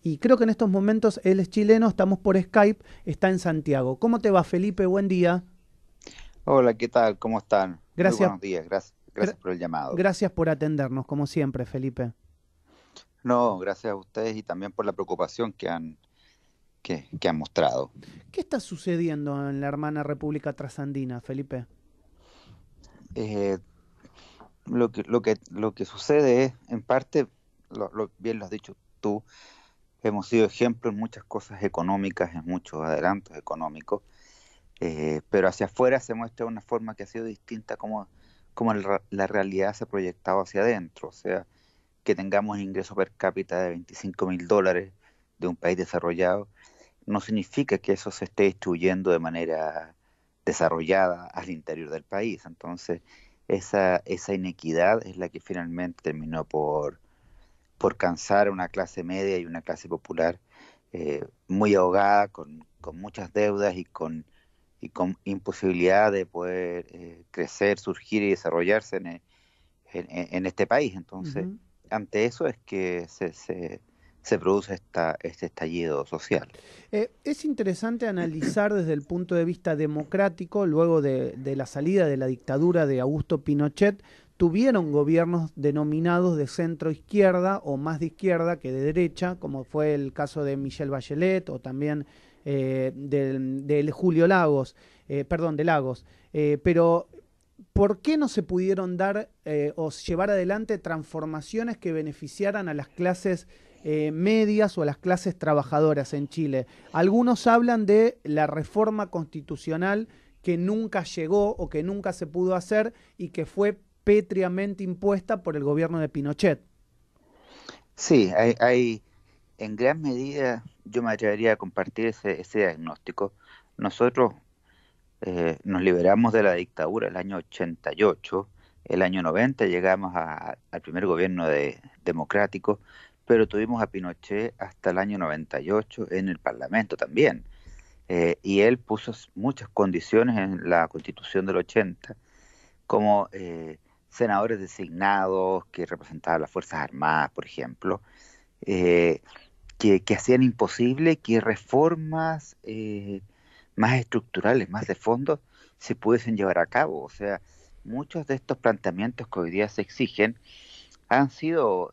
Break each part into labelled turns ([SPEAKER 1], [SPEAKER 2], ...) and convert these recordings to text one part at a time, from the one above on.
[SPEAKER 1] y creo que en estos momentos él es chileno, estamos por Skype, está en Santiago. ¿Cómo te va, Felipe? Buen día.
[SPEAKER 2] Hola, ¿qué tal? ¿Cómo están? Muy
[SPEAKER 1] Gracias,
[SPEAKER 2] buenos días, gracias,
[SPEAKER 1] gra-
[SPEAKER 2] gracias por el llamado.
[SPEAKER 1] gracias por atendernos, como siempre, Felipe.
[SPEAKER 2] No, gracias a ustedes y también por la preocupación que han mostrado.
[SPEAKER 1] ¿Qué está sucediendo en la hermana República Trasandina, Felipe?
[SPEAKER 2] Eh, lo que sucede es, en parte, bien lo has dicho tú, hemos sido ejemplo en muchas cosas económicas, en muchos adelantos económicos, pero hacia afuera se muestra una forma que ha sido distinta como la realidad se ha proyectado hacia adentro. O sea, que tengamos ingreso per cápita de $25.000 de un país desarrollado no significa que eso se esté distribuyendo de manera desarrollada al interior del país. Entonces, esa inequidad es la que finalmente terminó por cansar a una clase media y una clase popular muy ahogada, con muchas deudas y con imposibilidad de poder crecer, surgir y desarrollarse en este país. Entonces,
[SPEAKER 1] Ujú.
[SPEAKER 2] ante eso es que se produce este estallido social.
[SPEAKER 1] Es interesante analizar desde el punto de vista democrático, luego de la salida de la dictadura de Augusto Pinochet, tuvieron gobiernos denominados de centro izquierda o más de izquierda que de derecha, como fue el caso de Michelle Bachelet o también del Julio Lagos, perdón, de Lagos. Pero ¿por qué no se pudieron dar o llevar adelante transformaciones que beneficiaran a las clases medias o a las clases trabajadoras en Chile? Algunos hablan de la reforma constitucional que nunca llegó o que nunca se pudo hacer y que fue pétreamente impuesta por el gobierno de Pinochet.
[SPEAKER 2] Sí, en gran medida yo me atrevería a compartir ese diagnóstico. Nosotros nos liberamos de la dictadura el año 88, el año 90 llegamos al primer gobierno democrático, pero tuvimos a Pinochet hasta el año 98 en el Parlamento también. Y él puso muchas condiciones en la Constitución del 80, como senadores designados que representaban las Fuerzas Armadas, por ejemplo, eh, que hacían imposible que reformas más estructurales, más de fondo, se pudiesen llevar a cabo. O sea, muchos de estos planteamientos que hoy día se exigen han sido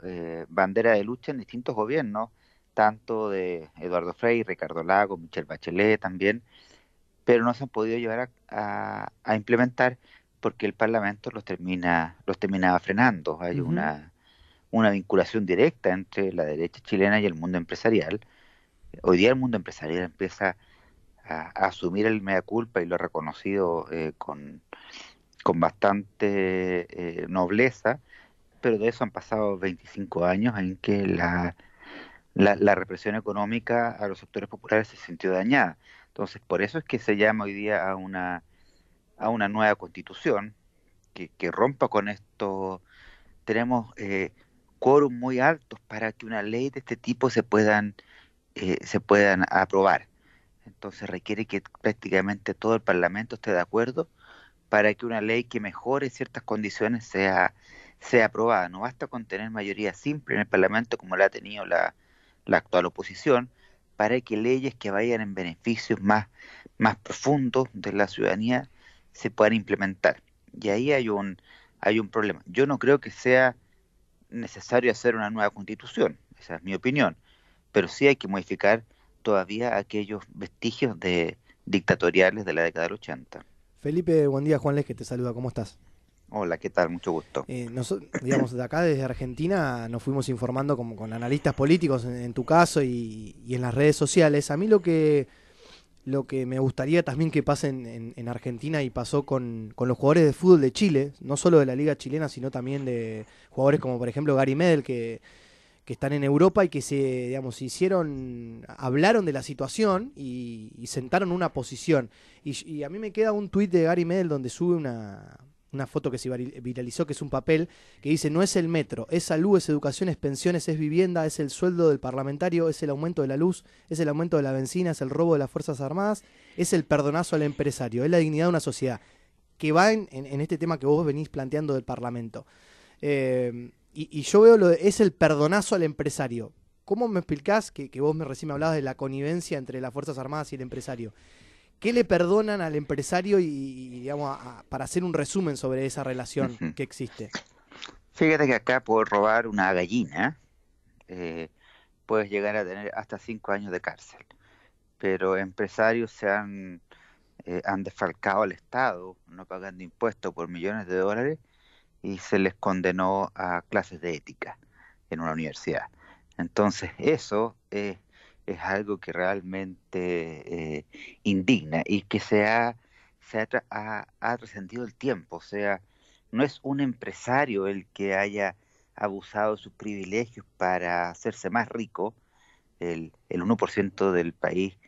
[SPEAKER 2] bandera de lucha en distintos gobiernos, tanto de Eduardo Frei, Ricardo Lagos, Michelle Bachelet también, pero no se han podido llevar a implementar porque el Parlamento los terminaba frenando. Hay
[SPEAKER 1] Ujú.
[SPEAKER 2] una vinculación directa entre la derecha chilena y el mundo empresarial. Hoy día el mundo empresarial empieza a asumir el mea culpa y lo ha reconocido con bastante nobleza, pero de eso han pasado 25 años en que la represión económica a los sectores populares se sintió dañada. Entonces, por eso es que se llama hoy día a una nueva constitución que rompa con esto. Tenemos quórum muy altos para que una ley de este tipo se puedan aprobar. Entonces requiere que prácticamente todo el Parlamento esté de acuerdo para que una ley que mejore ciertas condiciones sea aprobada. No basta con tener mayoría simple en el Parlamento como la ha tenido la actual oposición, para que leyes que vayan en beneficios más profundos de la ciudadanía se puedan implementar. Y ahí hay un problema. Yo no creo que sea necesario hacer una nueva constitución, esa es mi opinión, pero sí hay que modificar todavía aquellos vestigios dictatoriales de la década del 80.
[SPEAKER 3] Felipe, buen día, Juan Les, que te saluda, ¿cómo estás?
[SPEAKER 2] Hola, ¿qué tal? Mucho gusto.
[SPEAKER 3] Digamos, de acá desde Argentina nos fuimos informando como con analistas políticos en tu caso y en las redes sociales. A mí lo que me gustaría también que pase en Argentina y pasó con los jugadores de fútbol de Chile, no solo de la liga chilena, sino también de jugadores como por ejemplo Gary Medel, que están en Europa y que digamos, hablaron de la situación y sentaron una posición. Y a mí me queda un tuit de Gary Medel donde sube una foto que se viralizó, que es un papel que dice: no es el metro, es salud, es educación, es pensiones, es vivienda, es el sueldo del parlamentario, es el aumento de la luz, es el aumento de la benzina, es el robo de las Fuerzas Armadas, es el perdonazo al empresario, es la dignidad de una sociedad, que va en este tema que vos venís planteando del Parlamento. Y yo veo es el perdonazo al empresario. ¿cómo me explicás que vos recién me hablabas de la connivencia entre las Fuerzas Armadas y el empresario? ¿Qué le perdonan al empresario digamos, para hacer un resumen sobre esa relación
[SPEAKER 2] Ujú.
[SPEAKER 3] que existe?
[SPEAKER 2] Fíjate que acá por robar una gallina eh, puedes llegar a tener hasta 5 años de cárcel, pero empresarios han defalcado al Estado, no pagando impuestos por millones de dólares, y se les condenó a clases de ética en una universidad. Entonces, eso es algo que realmente indigna y que ha trascendido el tiempo. O sea, no es un empresario el que haya abusado de sus privilegios para hacerse más rico. El 1% del país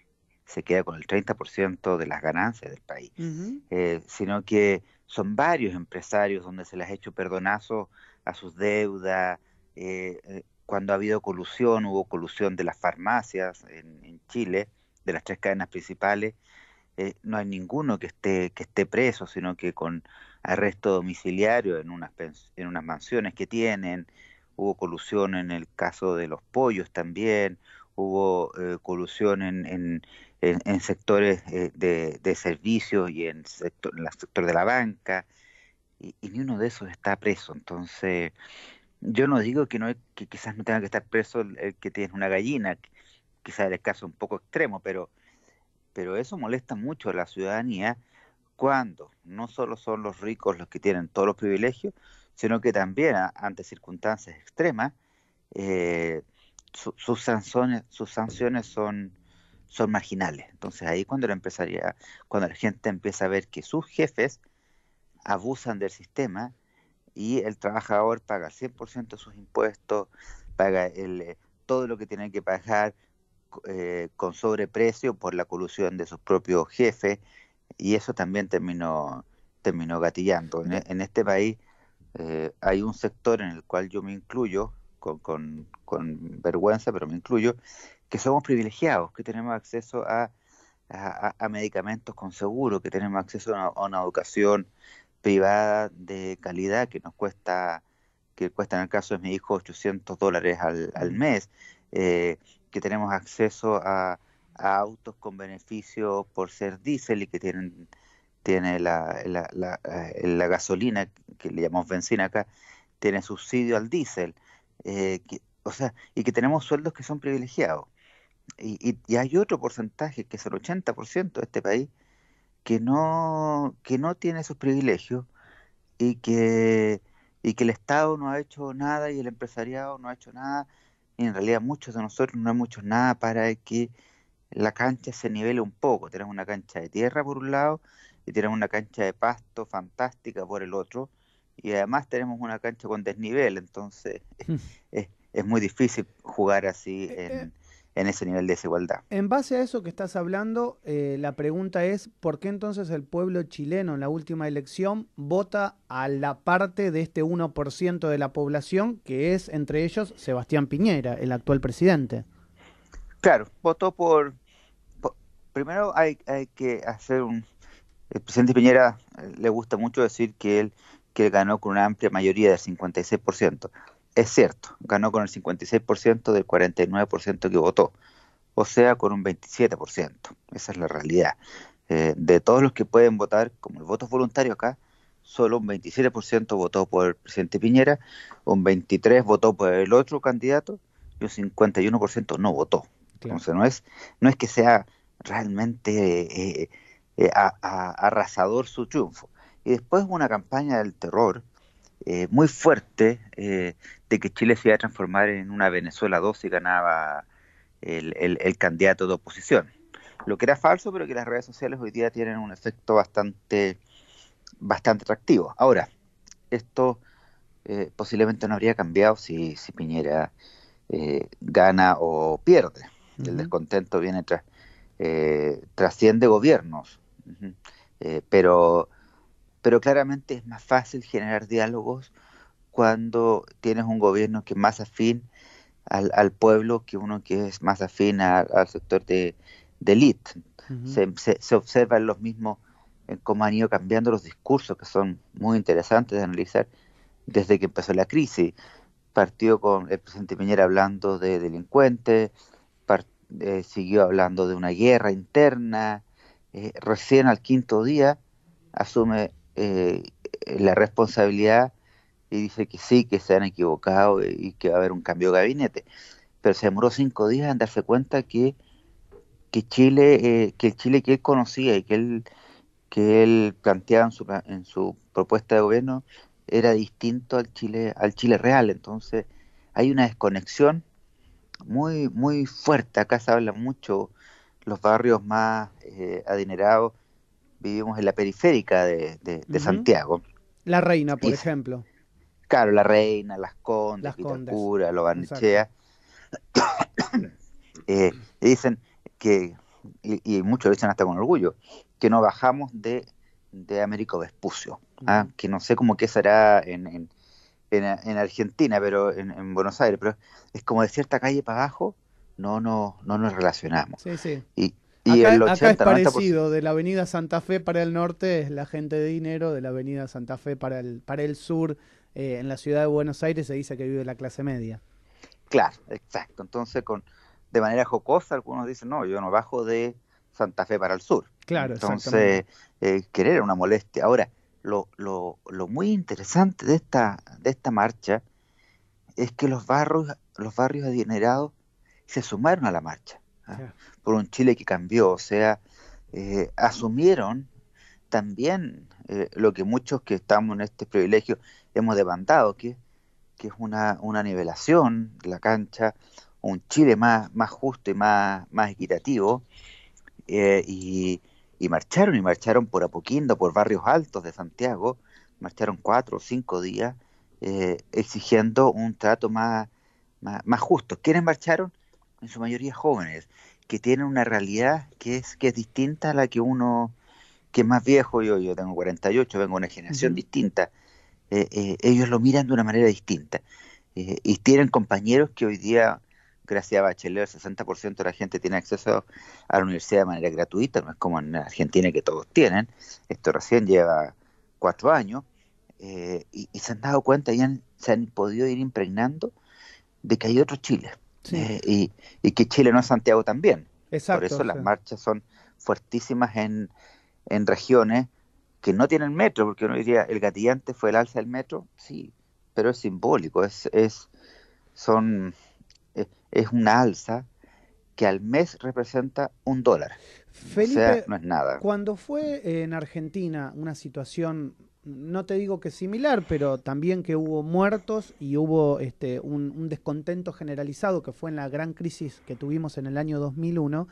[SPEAKER 2] se queda con el 30% de las ganancias del país,
[SPEAKER 1] Ujú.
[SPEAKER 2] sino que son varios empresarios donde se les ha hecho perdonazos a sus deudas. Cuando ha habido colusión, hubo colusión de las farmacias en Chile, de las 3 cadenas principales. No hay ninguno que esté preso, sino que con arresto domiciliario en unas mansiones que tienen. Hubo colusión en el caso de los pollos también. Hubo colusión en sectores de servicios y en el sector de la banca, y ni uno de esos está preso. Entonces, yo no digo que quizás no tenga que estar preso el que tiene una gallina, quizás el caso un poco extremo, pero eso molesta mucho a la ciudadanía cuando no solo son los ricos los que tienen todos los privilegios, sino que también ante circunstancias extremas, eh, sus sanciones son marginales. Entonces ahí cuando la gente empieza a ver que sus jefes abusan del sistema y el trabajador paga 100% de sus impuestos, paga todo lo que tiene que pagar con sobreprecio por la colusión de sus propios jefes, y eso también terminó gatillando. En este país hay un sector en el cual yo me incluyo, con vergüenza, pero me incluyo, que somos privilegiados, que tenemos acceso a medicamentos con seguro, que tenemos acceso a una educación privada de calidad que cuesta en el caso de mi hijo $800 al
[SPEAKER 1] Mm.
[SPEAKER 2] mes, eh, que tenemos acceso a autos con beneficio por ser diésel y que tiene la gasolina, que le llamamos benzina acá, tiene subsidio al diésel, o sea, y que tenemos sueldos que son privilegiados. Y hay otro porcentaje, que es el 80% de este país, que no tiene esos privilegios, y que el Estado no ha hecho nada y el empresariado no ha hecho nada, y en realidad muchos de nosotros no hemos hecho nada para que la cancha se nivele un poco. Tenemos una cancha de tierra por un lado y tenemos una cancha de pasto fantástica por el otro, y además tenemos una cancha con desnivel. Entonces es muy difícil jugar así
[SPEAKER 1] Eh, eh,
[SPEAKER 2] en ese nivel de desigualdad.
[SPEAKER 1] En base a eso que estás hablando, la pregunta es, ¿por qué entonces el pueblo chileno en la última elección vota a la parte de este 1% de la población, que es entre ellos Sebastián Piñera, el actual presidente?
[SPEAKER 2] Claro, votó primero hay que hacer el presidente Piñera, le gusta mucho decir que él ganó con una amplia mayoría del 56%. Es cierto, ganó con el 56% del 49% que votó, o sea, con un 27%. Esa es la realidad. De todos los que pueden votar, como el voto es voluntario acá, solo un 27% votó por el presidente Piñera, un 23% votó por el otro candidato y un 51% no votó.
[SPEAKER 1] Claro.
[SPEAKER 2] Entonces no es que sea realmente arrasador su triunfo. Y después hubo una campaña del terror muy fuerte, de que Chile se iba a transformar en una Venezuela 2 si ganaba el candidato de oposición. Lo que era falso, pero que las redes sociales hoy día tienen un efecto bastante atractivo. Ahora, esto posiblemente no habría cambiado si Piñera gana o pierde. El
[SPEAKER 1] Ujú.
[SPEAKER 2] descontento trasciende gobiernos. Ujú. Pero claramente es más fácil generar diálogos cuando tienes un gobierno que es más afín al pueblo que uno que es más afín al sector de élite.
[SPEAKER 1] Ujú.
[SPEAKER 2] Se observan los mismos, cómo han ido cambiando los discursos, que son muy interesantes de analizar desde que empezó la crisis. partió con el presidente Piñera hablando de delincuentes, siguió hablando de una guerra interna, recién al quinto día asume la responsabilidad y dice que sí, que se han equivocado y que va a haber un cambio de gabinete. Pero se demoró 5 días en darse cuenta que el Chile que él conocía y que él planteaba en su propuesta de gobierno era distinto al Chile real. Entonces hay una desconexión muy, muy fuerte. Acá se habla mucho, los barrios más adinerados, vivimos en la periférica de
[SPEAKER 1] Ujú.
[SPEAKER 2] Santiago.
[SPEAKER 1] La Reina, por
[SPEAKER 2] Y
[SPEAKER 1] ejemplo.
[SPEAKER 2] claro, La Reina, Las Condes,
[SPEAKER 1] Las Condes.
[SPEAKER 2] Vitacura, Lo
[SPEAKER 1] Exacto.
[SPEAKER 2] Barnechea, y dicen que, y muchos dicen hasta con orgullo, que no bajamos de Américo Vespucio,
[SPEAKER 1] Ujú.
[SPEAKER 2] que no sé cómo que será en Argentina, pero en Buenos Aires, pero es como de cierta calle para abajo, no nos relacionamos.
[SPEAKER 1] Sí, sí.
[SPEAKER 2] Y, y
[SPEAKER 1] Acá,
[SPEAKER 2] el
[SPEAKER 1] acá es
[SPEAKER 2] 80-90%,
[SPEAKER 1] parecido, de la avenida Santa Fe para el norte es la gente de dinero, de la avenida Santa Fe para el sur, en la ciudad de Buenos Aires se dice que vive la clase media.
[SPEAKER 2] claro, exacto. Entonces, de manera jocosa, algunos dicen, no, yo no bajo de Santa Fe para el sur.
[SPEAKER 1] Claro, exactamente.
[SPEAKER 2] Entonces, querer una molestia. Ahora, lo muy interesante de esta marcha es que los barrios adinerados se sumaron a la marcha, ¿ah?
[SPEAKER 1] Claro.
[SPEAKER 2] Por un Chile que cambió, o sea, asumieron también lo que muchos que estamos en este privilegio hemos demandado, que es una nivelación de la cancha, un Chile más justo y más equitativo, y marcharon por Apoquindo, por barrios altos de Santiago, marcharon 4 o 5 días exigiendo un trato más justo. ¿Quiénes marcharon? En su mayoría jóvenes, que tienen una realidad que es distinta a la que uno, que es más viejo. Yo tengo 48, vengo de una generación
[SPEAKER 1] Ujú.
[SPEAKER 2] distinta. Ellos lo miran de una manera distinta. Y tienen compañeros que hoy día, gracias a Bachelet, el 60% de la gente tiene acceso a la universidad de manera gratuita, no es como en Argentina que todos tienen. Esto recién lleva 4 años, y se han dado cuenta y se han podido ir impregnando de que hay otro Chile,
[SPEAKER 1] Sí,
[SPEAKER 2] y que Chile no es Santiago también. Por
[SPEAKER 1] exacto.
[SPEAKER 2] eso
[SPEAKER 1] O
[SPEAKER 2] las
[SPEAKER 1] sea,
[SPEAKER 2] marchas son fuertísimas en regiones que no tienen metro, porque uno diría, el gatillante fue el alza del metro, sí, pero es simbólico, son, es una alza que al mes representa $1, o sea,
[SPEAKER 1] Felipe,
[SPEAKER 2] no es nada.
[SPEAKER 1] cuando fue en Argentina una situación, no te digo que similar, pero también que hubo muertos y hubo un descontento generalizado que fue en la gran crisis que tuvimos en el año 2001,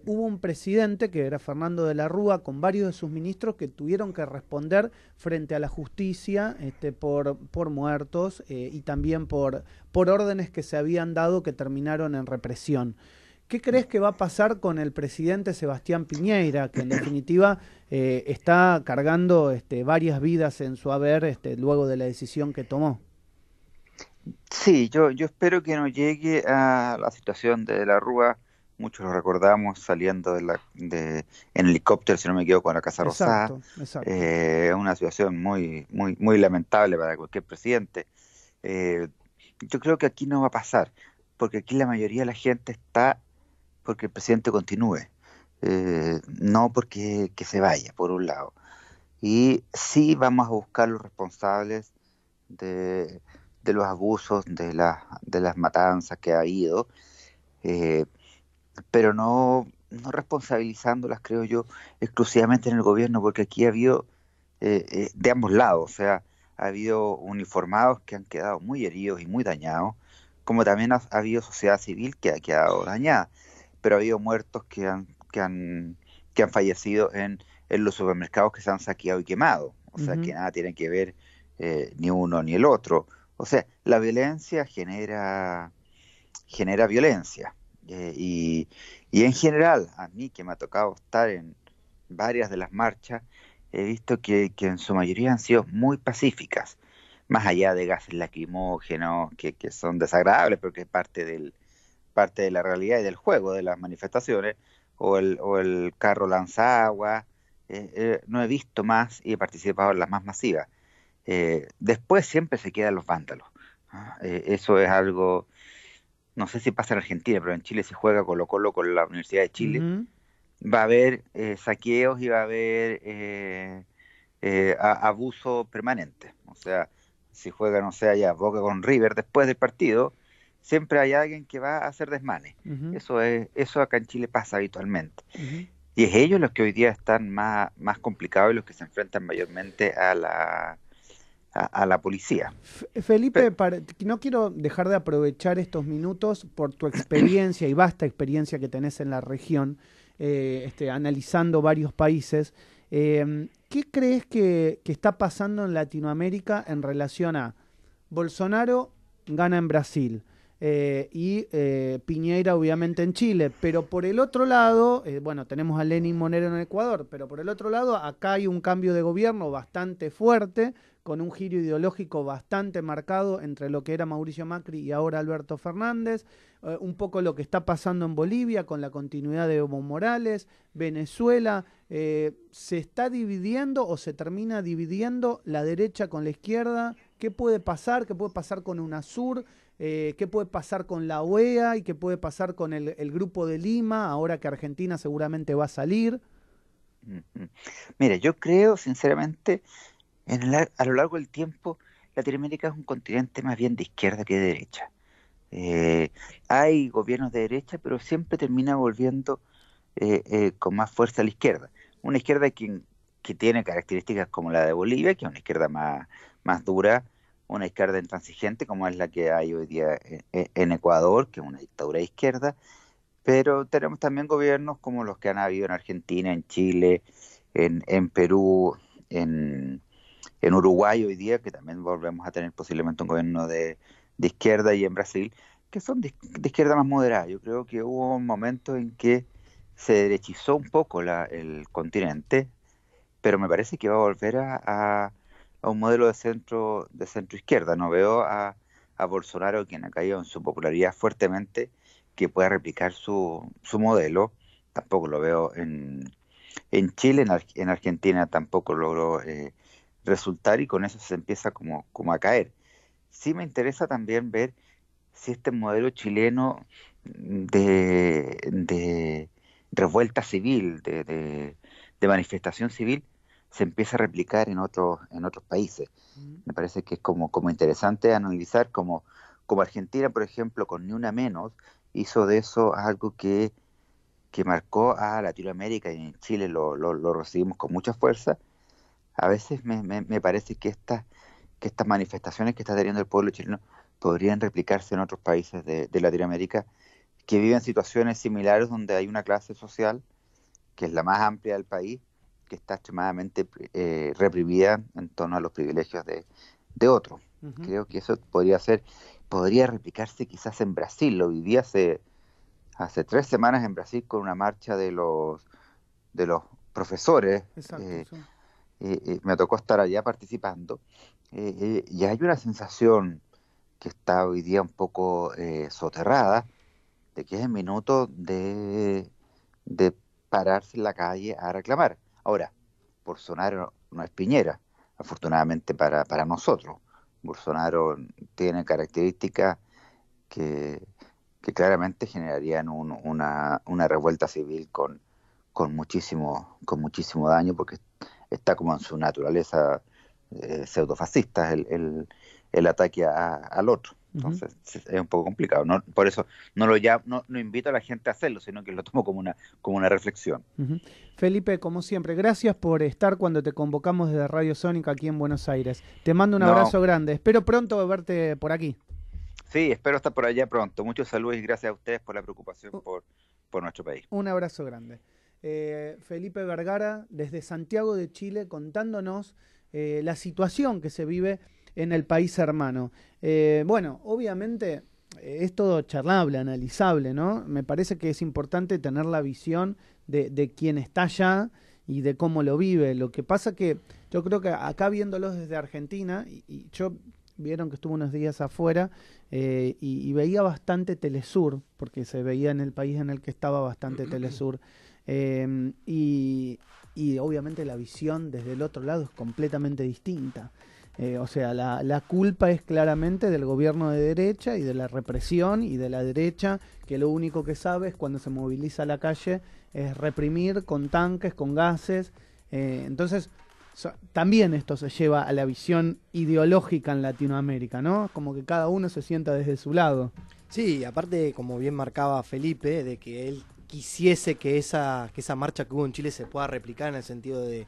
[SPEAKER 1] hubo un presidente que era Fernando de la Rúa con varios de sus ministros que tuvieron que responder frente a la justicia por muertos y también por órdenes que se habían dado que terminaron en represión. ¿Qué crees que va a pasar con el presidente Sebastián Piñera, que en definitiva está cargando varias vidas en su haber luego de la decisión que tomó?
[SPEAKER 2] Sí, yo espero que no llegue a la situación de la Rúa. Muchos lo recordamos saliendo en helicóptero, si no me equivoco, con la Casa Rosada.
[SPEAKER 1] Exacto, exacto.
[SPEAKER 2] Una situación muy, muy, muy lamentable para cualquier presidente. Eh, yo creo que aquí no va a pasar, porque aquí la mayoría de la gente está porque el presidente continúe, no porque que se vaya, por un lado. Y sí vamos a buscar los responsables de, de los abusos, de las matanzas que ha habido, eh, pero no responsabilizándolas, creo yo, exclusivamente en el gobierno, porque aquí ha habido de ambos lados, o sea, ha habido uniformados que han quedado muy heridos y muy dañados, como también ha habido sociedad civil que ha quedado dañada, pero ha habido muertos que han fallecido en los supermercados que se han saqueado y quemado, o sea, que
[SPEAKER 1] Ujú.
[SPEAKER 2] nada tienen que ver ni uno ni el otro. O sea, la violencia genera violencia. Y en general, a mí que me ha tocado estar en varias de las marchas, he visto que en su mayoría han sido muy pacíficas, más allá de gases lacrimógenos que son desagradables porque es parte de la realidad y del juego de las manifestaciones, o el carro lanzagua. No he visto más y he participado en las más masivas. Después siempre se quedan los vándalos. Eso es algo, no sé si pasa en Argentina, pero en Chile se juega Colo-Colo con la Universidad de Chile.
[SPEAKER 1] Ujú.
[SPEAKER 2] Va a haber saqueos y va a haber abuso permanente. O sea, si juega, no sé, allá Boca con River después del partido, siempre hay alguien que va a hacer desmanes.
[SPEAKER 1] Ujú.
[SPEAKER 2] Eso acá en Chile pasa habitualmente.
[SPEAKER 1] Ujú.
[SPEAKER 2] Y es ellos los que hoy día están más complicados y los que se enfrentan mayormente a la policía.
[SPEAKER 1] Felipe, no quiero dejar de aprovechar estos minutos por tu experiencia y vasta experiencia que tenés en la región, analizando varios países. ¿Qué crees que está pasando en Latinoamérica en relación a Bolsonaro gana en Brasil Piñera obviamente en Chile, pero por el otro lado, bueno, tenemos a Lenín Monero en Ecuador, pero por el otro lado acá hay un cambio de gobierno bastante fuerte, con un giro ideológico bastante marcado entre lo que era Mauricio Macri y ahora Alberto Fernández, un poco lo que está pasando en Bolivia con la continuidad de Evo Morales, Venezuela, se está dividiendo o se termina dividiendo la derecha con la izquierda. ¿Qué puede pasar? ¿Qué puede pasar con UNASUR? ¿Qué puede pasar con la OEA? ¿Y qué puede pasar con el Grupo de Lima, ahora que Argentina seguramente va a salir?
[SPEAKER 2] Ujú. Mira, yo creo sinceramente, a lo largo del tiempo, Latinoamérica es un continente más bien de izquierda que de derecha. Hay gobiernos de derecha, pero siempre termina volviendo con más fuerza a la izquierda. Una izquierda que tiene características como la de Bolivia, que es una izquierda más dura, una izquierda intransigente como es la que hay hoy día en Ecuador, que es una dictadura de izquierda, pero tenemos también gobiernos como los que han habido en Argentina, en Chile, en Perú, en Uruguay hoy día, que también volvemos a tener posiblemente un gobierno de izquierda, y en Brasil, que son de izquierda más moderada. Yo creo que hubo un momento en que se derechizó un poco el continente, pero me parece que va a volver a un modelo de centro izquierda. No veo a Bolsonaro, quien ha caído en su popularidad fuertemente, que pueda replicar su modelo. Tampoco lo veo en Chile, en Argentina tampoco logró resultar, y con eso se empieza como a caer. Sí me interesa también ver si este modelo chileno de revuelta civil, de manifestación civil, se empieza a replicar en otros países. Me parece que es como interesante analizar como Argentina, por ejemplo, con Ni Una Menos, hizo de eso algo que marcó a Latinoamérica, y en Chile lo recibimos con mucha fuerza. A veces me parece que estas manifestaciones que está teniendo el pueblo chileno podrían replicarse en otros países de Latinoamérica que viven situaciones similares, donde hay una clase social que es la más amplia del país, que está extremadamente reprimida en torno a los privilegios de otros.
[SPEAKER 1] Ujú.
[SPEAKER 2] Creo que eso podría replicarse quizás en Brasil. Lo viví hace 3 semanas en Brasil con una marcha de los profesores.
[SPEAKER 1] Exacto, sí.
[SPEAKER 2] Me tocó estar allá participando, y hay una sensación que está hoy día un poco soterrada, de que es el minuto de pararse en la calle a reclamar. Ahora, Bolsonaro no es Piñera, afortunadamente para nosotros. Bolsonaro tiene características que, que claramente generarían una revuelta civil con muchísimo daño, porque está como en su naturaleza pseudofascista el ataque al otro.
[SPEAKER 1] Ujú.
[SPEAKER 2] Entonces es un poco complicado. Por eso no invito a la gente a hacerlo, sino que lo tomo como una reflexión.
[SPEAKER 1] Ujú. Felipe, como siempre, gracias por estar cuando te convocamos desde Radio Sónica aquí en Buenos Aires. Te mando un
[SPEAKER 2] No,
[SPEAKER 1] abrazo grande. Espero pronto verte por aquí.
[SPEAKER 2] sí, espero estar por allá pronto. Muchos saludos y gracias a ustedes por la preocupación
[SPEAKER 1] U-
[SPEAKER 2] por nuestro país.
[SPEAKER 1] Un abrazo grande. Felipe Vergara, desde Santiago de Chile, contándonos la situación que se vive en el país hermano. Bueno, obviamente es todo charlable, analizable, ¿no? Me parece que es importante tener la visión de quien está allá y de cómo lo vive. Lo que pasa que yo creo que acá viéndolos desde Argentina, y yo vieron que estuve unos días afuera, y veía bastante Telesur, porque se veía en el país en el que estaba bastante Telesur, eh, y, y obviamente la visión desde el otro lado es completamente distinta. O sea, la culpa es claramente del gobierno de derecha y de la represión y de la derecha, que lo único que sabe es cuando se moviliza a la calle es reprimir con tanques, con gases. Entonces, también esto se lleva a la visión ideológica en Latinoamérica, ¿no? Como que cada uno se sienta desde su lado.
[SPEAKER 3] Sí, aparte, como bien marcaba Felipe, de que él quisiese que esa marcha que hubo en Chile se pueda replicar en el sentido de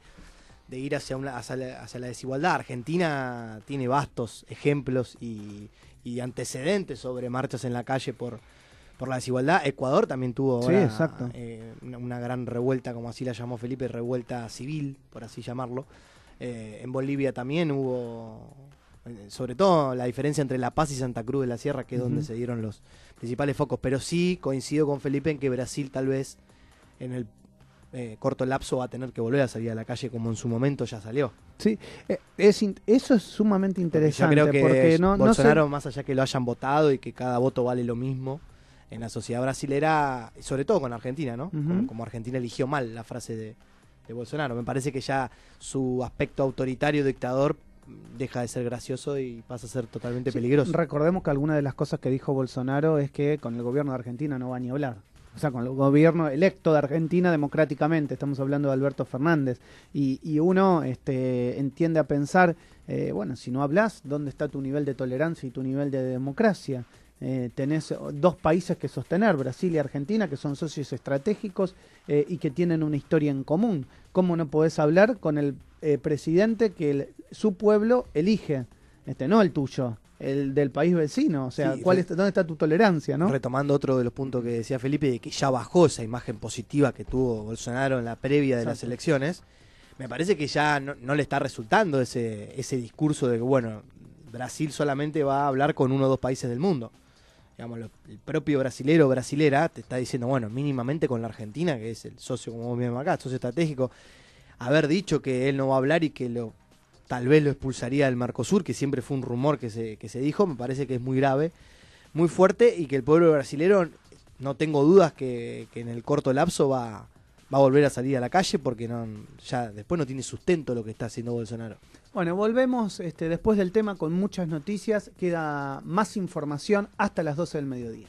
[SPEAKER 3] ir hacia la desigualdad. Argentina tiene vastos ejemplos y antecedentes sobre marchas en la calle por la desigualdad. Ecuador también tuvo ahora,
[SPEAKER 1] exacto.
[SPEAKER 3] Una gran revuelta, como así la llamó Felipe, revuelta civil, por así llamarlo. En Bolivia también hubo, sobre todo la diferencia entre La Paz y Santa Cruz de la Sierra, que es donde se dieron los principales focos. Pero sí coincido con Felipe en que Brasil tal vez en el corto lapso va a tener que volver a salir a la calle como en su momento ya salió.
[SPEAKER 1] Sí, eso es sumamente interesante.
[SPEAKER 3] Yo creo que
[SPEAKER 1] porque
[SPEAKER 3] Bolsonaro, más allá que lo hayan votado y que cada voto vale lo mismo, en la sociedad brasilera, y sobre todo con Argentina, ¿no? Como Argentina eligió mal la frase de Bolsonaro. Me parece que ya su aspecto autoritario, dictador, deja de ser gracioso y pasa a ser totalmente peligroso.
[SPEAKER 1] Recordemos que alguna de las cosas que dijo Bolsonaro es que con el gobierno de Argentina no va ni a hablar. O sea, con el gobierno electo de Argentina democráticamente, estamos hablando de Alberto Fernández, y uno entiende a pensar, bueno, si no hablas, ¿dónde está tu nivel de tolerancia y tu nivel de democracia? Tenés dos países que sostener, Brasil y Argentina, que son socios estratégicos y que tienen una historia en común. ¿Cómo no podés hablar con el presidente que su pueblo elige? No el tuyo, el del país vecino. O sea,
[SPEAKER 3] Sí,
[SPEAKER 1] ¿dónde está tu tolerancia, no?
[SPEAKER 3] Retomando otro de los puntos que decía Felipe, de que ya bajó esa imagen positiva que tuvo Bolsonaro en la previa de las elecciones, me parece que ya no le está resultando ese discurso de que, bueno, Brasil solamente va a hablar con uno o dos países del mundo. Digamos, el propio brasilero o brasilera te está diciendo, bueno, mínimamente con la Argentina, que es el socio, como vos mismo acá, socio estratégico, haber dicho que él no va a hablar y que tal vez lo expulsaría del Mercosur, que siempre fue un rumor que se dijo, me parece que es muy grave, muy fuerte, y que el pueblo brasilero, no tengo dudas que en el corto lapso va a volver a salir a la calle, porque ya después no tiene sustento lo que está haciendo Bolsonaro.
[SPEAKER 1] Bueno, volvemos después del tema con muchas noticias. Queda más información hasta las 12 del mediodía.